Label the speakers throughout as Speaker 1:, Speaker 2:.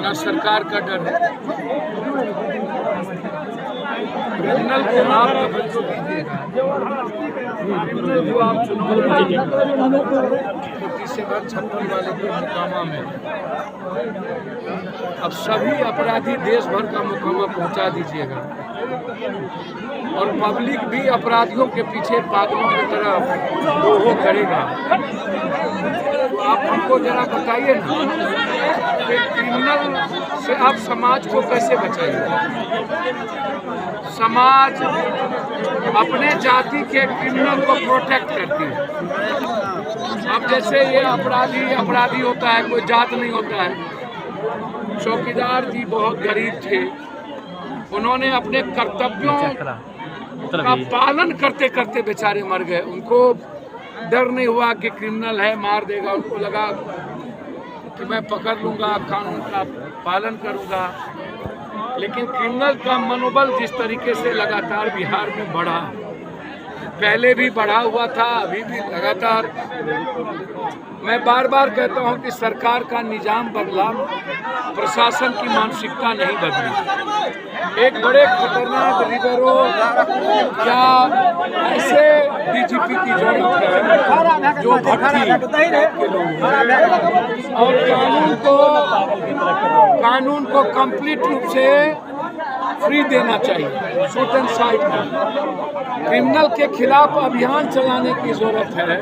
Speaker 1: ना सरकार का डर है। क्रिमिनल को आप तवज्जो दीजिएगा, क्रिमिनल को आप चुनौती से घर छप्पन वाले के मुकामा में अब सभी अपराधी देश भर का मुकामा पहुंचा दीजिएगा और पब्लिक भी अपराधियों के पीछे पागलों की तरह हो करेगा। आप हमको जरा बताइए ना कि क्रिमिनल से आप समाज को कैसे बचाइए? समाज अपने जाति के क्रिमिनल को प्रोटेक्ट करती है। अब जैसे ये अपराधी होता है, कोई जात नहीं होता है। चौकीदार जी बहुत गरीब थे, उन्होंने अपने कर्तव्यों का पालन करते करते बेचारे मर गए। उनको डर नहीं हुआ कि क्रिमिनल है मार देगा, उनको लगा कि मैं पकड़ लूँगा, कानून का पालन करूँगा। लेकिन क्रिमिनल का मनोबल जिस तरीके से लगातार बिहार में बढ़ा, पहले भी बढ़ा हुआ था, अभी भी लगातार। मैं बार बार कहता हूं कि सरकार का निजाम बदला, प्रशासन की मानसिकता नहीं बदली। एक बड़े खतरनाक लिबरो या ऐसे डीजीपी की जरूरत है जो भट्टी के लोग और कानून को कंप्लीट रूप से फ्री देना चाहिए। शूट एंड साइड में क्रिमिनल के खिलाफ अभियान चलाने की जरूरत है।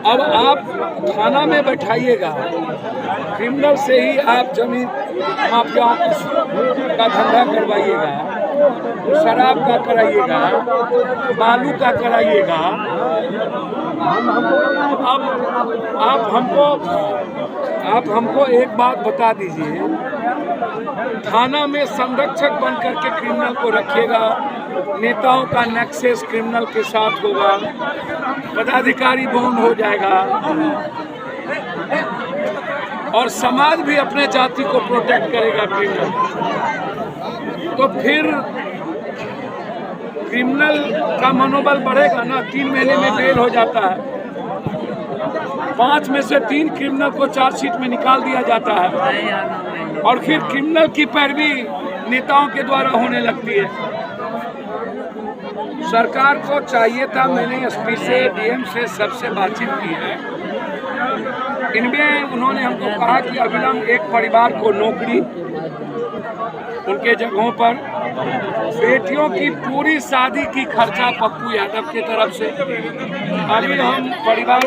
Speaker 1: अब आप थाना में बैठाइएगा, क्रिमिनल से ही आप जमीन माफियाओं का धंधा करवाइएगा, शराब का कराइएगा, बालू का कराइएगा। अब आप हमको एक बात बता दीजिए, थाना में संरक्षक बन करके क्रिमिनल को रखिएगा, नेताओं का नेक्सेस क्रिमिनल के साथ होगा, पदाधिकारी बौंड हो जाएगा और समाज भी अपने जाति को प्रोटेक्ट करेगा क्रिमिनल। तो फिर क्रिमिनल का मनोबल बढ़ेगा ना। 3 महीने में बेल हो जाता है, 5 में से 3 क्रिमिनल को चार्जशीट में निकाल दिया जाता है और फिर क्रिमिनल की पैरवी नेताओं के द्वारा होने लगती है। सरकार को चाहिए था, मैंने एसपी से, डीएम से, सबसे बातचीत की है। इनमें उन्होंने हमको कहा कि अविलंब एक परिवार को नौकरी, उनके जगहों पर बेटियों की पूरी शादी की खर्चा पप्पू यादव की तरफ से। अभी हम परिवार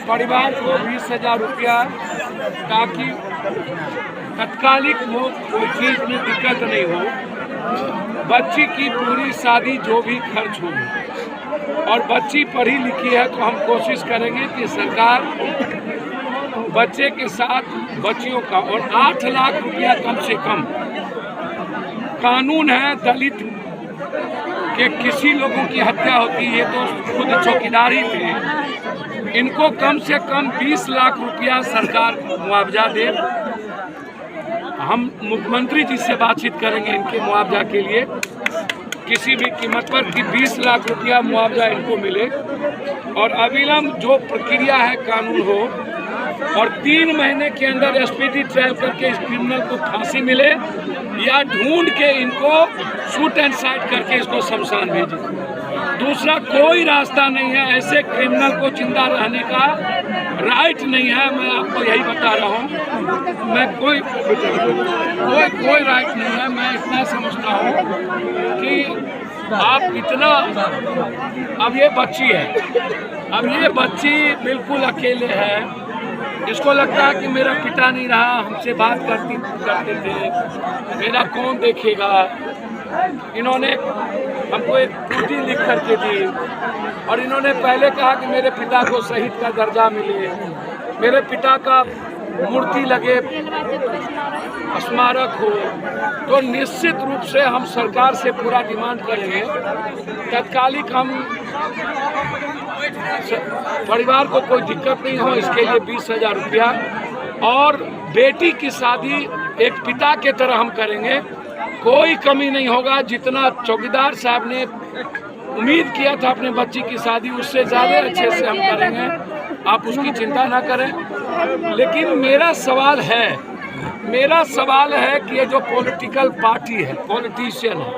Speaker 1: परिवार को 20,000 रुपया, ताकि तत्कालिक वो कोई चीज में दिक्कत नहीं हो। बच्ची की पूरी शादी जो भी खर्च हो, और बच्ची पढ़ी लिखी है तो हम कोशिश करेंगे कि सरकार बच्चे के साथ बच्चियों का, और 8 लाख रुपया कम से कम। कानून है, दलित के किसी लोगों की हत्या होती है तो खुद चौकीदार ही थे, इनको कम से कम 20 लाख रुपया सरकार मुआवजा दे। हम मुख्यमंत्री जी से बातचीत करेंगे इनके मुआवजा के लिए, किसी भी कीमत पर कि 20 लाख रुपया मुआवजा इनको मिले और अविलंब जो प्रक्रिया है कानून हो, और 3 महीने के अंदर स्पीडी ट्रायल करके इस क्रिमिनल को फांसी मिले या ढूंढ के इनको शूट एंड साइड करके इसको शमशान भेजे। दूसरा कोई रास्ता नहीं है, ऐसे क्रिमिनल को जिंदा रहने का राइट नहीं है। मैं आपको यही बता रहा हूँ, मैं कोई राइट नहीं है। मैं इतना समझता हूँ कि आप इतना, अब ये बच्ची है, अब ये बच्ची बिल्कुल अकेले है, इसको लगता है कि मेरा पिता नहीं रहा, हमसे बात करते थे, मेरा कौन देखेगा। इन्होंने हमको एक त्रुटि लिख करके दी और इन्होंने पहले कहा कि मेरे पिता को शहीद का दर्जा मिले, मेरे पिता का मूर्ति लगे, स्मारक हो। तो निश्चित रूप से हम सरकार से पूरा डिमांड करेंगे, तत्कालिक हम परिवार को कोई दिक्कत नहीं हो, इसके लिए 20,000 रुपया और बेटी की शादी एक पिता के तरह हम करेंगे, कोई कमी नहीं होगा। जितना चौकीदार साहब ने उम्मीद किया था अपने बच्ची की शादी, उससे ज़्यादा अच्छे से हम करेंगे, आप उसकी चिंता ना करें। लेकिन मेरा सवाल है कि ये जो पॉलिटिकल पार्टी है, पॉलिटिशियन है,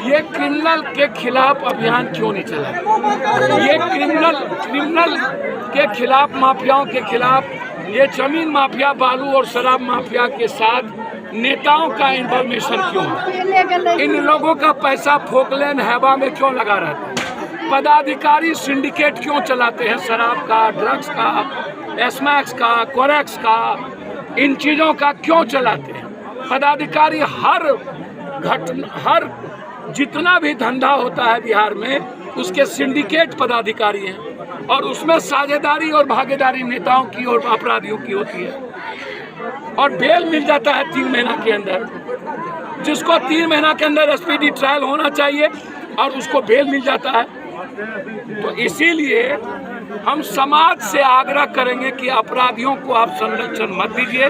Speaker 1: ये क्रिमिनल के खिलाफ अभियान क्यों नहीं चला? ये क्रिमिनल के खिलाफ, माफियाओं के खिलाफ, ये जमीन माफिया, बालू और शराब माफिया के साथ नेताओं का इन्फॉर्मेशन क्यों है? इन लोगों का पैसा फोकलेन हवा में क्यों लगा रहता है? पदाधिकारी सिंडिकेट क्यों चलाते हैं? शराब का, ड्रग्स का, एस्मैक्स का, कोरेक्स का, इन चीज़ों का क्यों चलाते हैं? पदाधिकारी हर जितना भी धंधा होता है बिहार में, उसके सिंडिकेट पदाधिकारी हैं और उसमें साझेदारी और भागीदारी नेताओं की और अपराधियों की होती है। और बेल मिल जाता है 3 महीना के अंदर, जिसको 3 महीना के अंदर स्पीडी ट्रायल होना चाहिए और उसको बेल मिल जाता है। तो इसीलिए हम समाज से आग्रह करेंगे कि अपराधियों को आप संरक्षण मत दीजिए,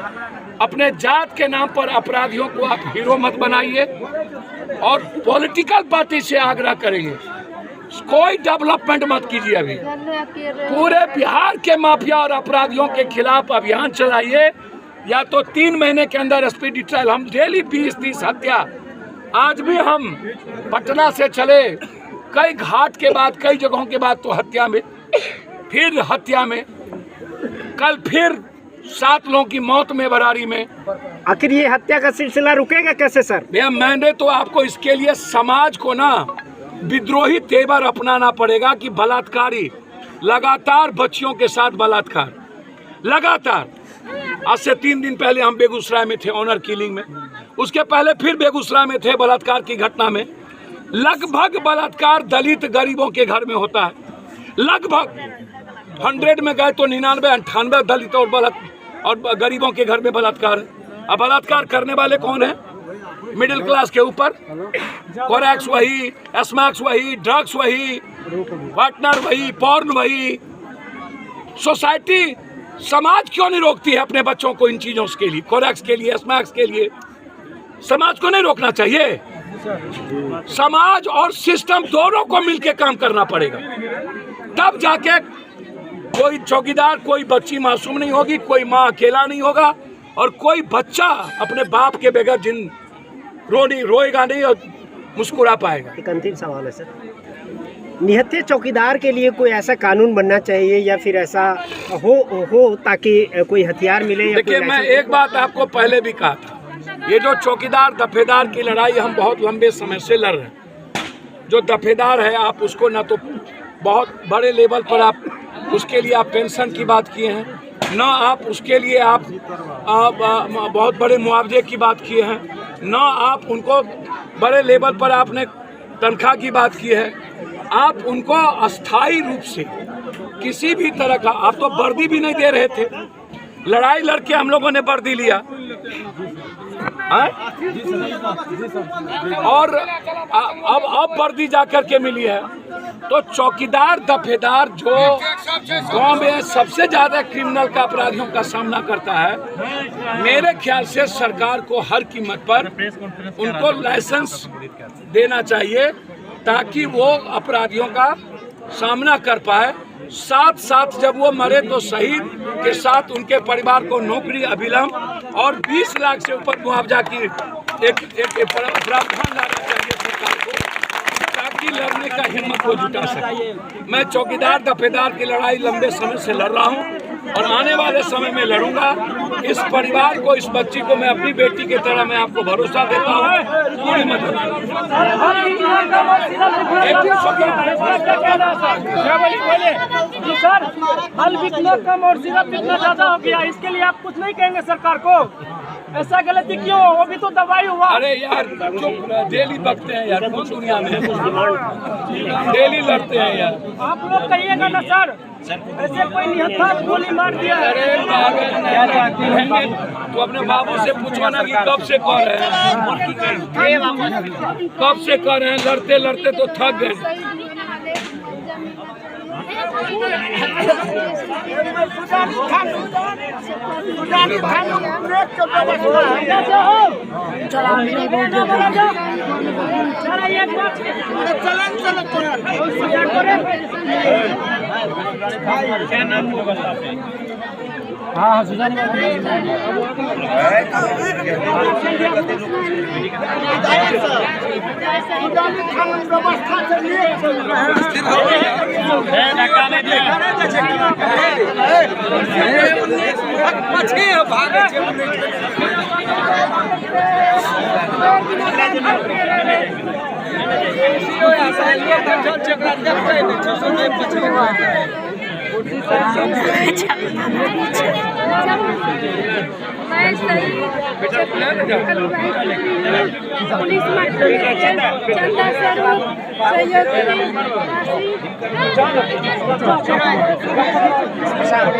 Speaker 1: अपने जात के नाम पर अपराधियों को आप हीरो मत बनाइए। और पॉलिटिकल पार्टी से आग्रह करेंगे, कोई डेवलपमेंट मत कीजिए। अभी पूरे बिहार के माफिया और अपराधियों के खिलाफ अभियान चलाइए, या तो 3 महीने के अंदर स्पीडी ट्रायल। हम डेली 20-30 हत्या, आज भी हम पटना से चले, कई घाट के बाद, कई जगहों के बाद तो हत्या में, फिर हत्या में, कल फिर 7 लोगों की मौत में बरारी में।
Speaker 2: आखिर ये हत्या का सिलसिला रुकेगा कैसे सर?
Speaker 1: भैया मैंने तो आपको इसके लिए समाज को ना विद्रोही तेवर अपनाना पड़ेगा कि बलात्कारी लगातार बच्चियों के साथ बलात्कार लगातार। आज से 3 दिन पहले हम बेगूसराय में थे ऑनर किलिंग में, उसके पहले फिर बेगूसराय में थे बलात्कार की घटना में। लगभग बलात्कार दलित गरीबों के घर में होता है, लगभग 100 में गए तो 99-98 दलित और गरीबों के घर में बलात्कार है। अब बलात्कार करने वाले कौन है? मिडिल क्लास के ऊपर। कोरेक्स वही, एस्मैक्स वही, ड्रग्स वही, पार्टनर वही, पॉर्न वही। सोसाइटी, समाज क्यों नहीं रोकती है अपने बच्चों को इन चीज़ों के लिए, कोरेक्स के लिए, एस्मैक्स के लिए? समाज को नहीं रोकना चाहिए। समाज और सिस्टम दोनों को मिलकर काम करना पड़ेगा, तब जाके कोई चौकीदार, कोई बच्ची मासूम नहीं होगी, कोई माँ अकेला नहीं होगा और कोई बच्चा अपने बाप के बगैर रोएगा नहीं और मुस्कुरा पाएगा।
Speaker 2: एक अंतिम सवाल है सर, निहत्थे चौकीदार के लिए कोई ऐसा कानून बनना चाहिए या फिर ऐसा हो ताकि कोई हथियार मिले?
Speaker 1: देखिए, मैं एक बात आपको पहले भी कहा था, ये जो चौकीदार दफेदार की लड़ाई हम बहुत लंबे समय से लड़ रहे हैं। जो दफेदार है, आप उसको ना तो बहुत बड़े लेवल पर आप उसके लिए आप पेंशन की बात किए हैं, ना आप उसके लिए आप बहुत बड़े मुआवजे की बात किए हैं, ना आप उनको बड़े लेवल पर आपने तनख्वाह की बात की है। आप उनको अस्थायी रूप से किसी भी तरह का, आप तो वर्दी भी नहीं दे रहे थे, लड़ाई लड़के हम लोगों ने वर्दी लिया और अब वर्दी जाकर के मिली है। तो चौकीदार दफेदार जो गांव में सबसे ज्यादा क्रिमिनल का अपराधियों का सामना करता है, मेरे ख्याल से सरकार को हर कीमत पर उनको लाइसेंस देना चाहिए ताकि वो अपराधियों का सामना कर पाए। साथ साथ जब वो मरे तो शहीद के साथ उनके परिवार को नौकरी अभिलंब और 20 लाख से ऊपर मुआवजा की एक प्रावधान लाना चाहिए सरकार को, ताकि लड़ने का हिम्मत वो जुटा सके। मैं चौकीदार दफेदार की लड़ाई लंबे समय से लड़ रहा हूँ और आने वाले समय में लड़ूंगा। इस परिवार को, इस बच्ची को मैं अपनी बेटी की तरह मैं आपको भरोसा देता हूँ, पूरी मदद।
Speaker 3: सर, फल बिकना कम और सिरप बिकना ज्यादा हो गया, इसके लिए आप कुछ नहीं कहेंगे सरकार को? ऐसा गलती क्यों? वो भी तो दवाई हुआ।
Speaker 1: अरे यार, डेली बकते हैं यार, कौन दुनिया में डेली लड़ते हैं यार।
Speaker 3: आप लोग कहिएगा ना सर, ऐसे कोई निहत्था गोली मार दिया।
Speaker 1: अरे तो अपने बाबू से पूछो ना कि कब से कह रहे हैं, कब से कह रहे हैं, लड़ते लड़ते तो थक गए।
Speaker 3: क्या नाम होगा हाँ सुजानी
Speaker 4: पुलिस चंदा स्वरूप सहयोग